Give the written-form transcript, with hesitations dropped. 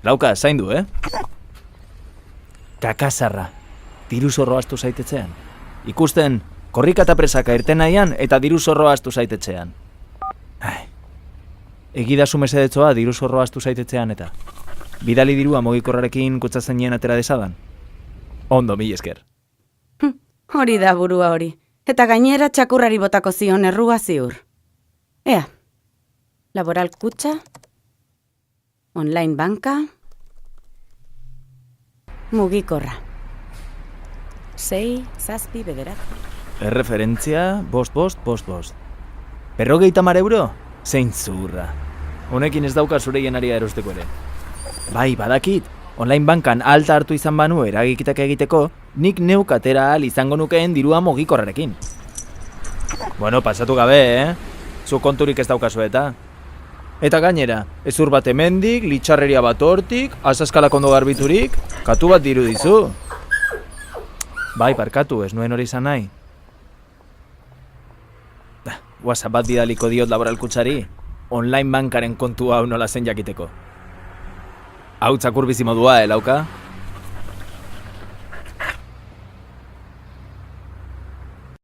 Lauka, zaindu, Kakazarra, diru zorro astu zaitetzean. Ikusten, korrika eta presaka irten nahian eta diru zorro astu zaitetzean. Egidazu mesedetzoa diru zorro astu zaitetzean eta bidali dirua mugikorrarekin kutsatzen nien atera desadan. Ondo, mil esker. Hori da burua hori. Eta gainera txakurrari botako zion errua ziur. Ea, laboral kutxa, online banka, mugikorra. 6, 7, 9. Erreferentzia, bost. 50 euro? Zein zurra. Honekin ez dauka zure jenaria erosteko ere. Bai, badakit, online bankan alta hartu izan banu eragikitak egiteko, nik neuk atera ahal izango nukeen dirua mugikorrarekin. Bueno, pasatu gabe, Zu konturik ez daukazu eta. Eta gainera, ezur bat hemendik, litxarreria bat hortik, azazkalak ondo garbiturik, katu bat diru dizu. Bai, barkatu, ez nuen hori izan nahi. WhatsApp bat bidaliko diot laboralkutsari, online bankaren kontua hau nola zen jakiteko. Hau txakur bizimodua, Lauka?